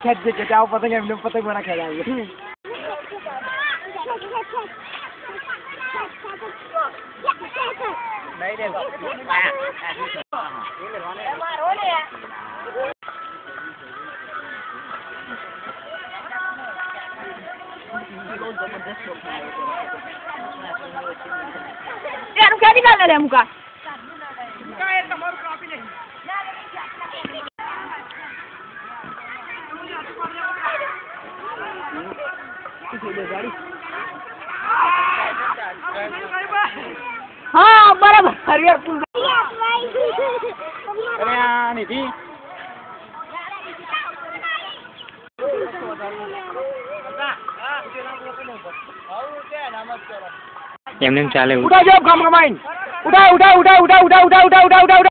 खेच के जाओ पतंग हम लोग पतंग बना खेलाएंगे। नहीं रे यार क्या निकालने ले मुका हाँ बराबर हरियर पुल अरे यार नहीं थी एमने चाले उठा जाओ काम कमाइन उठा उठा उठा उठा उठा उठा उठा उठा उठा उठा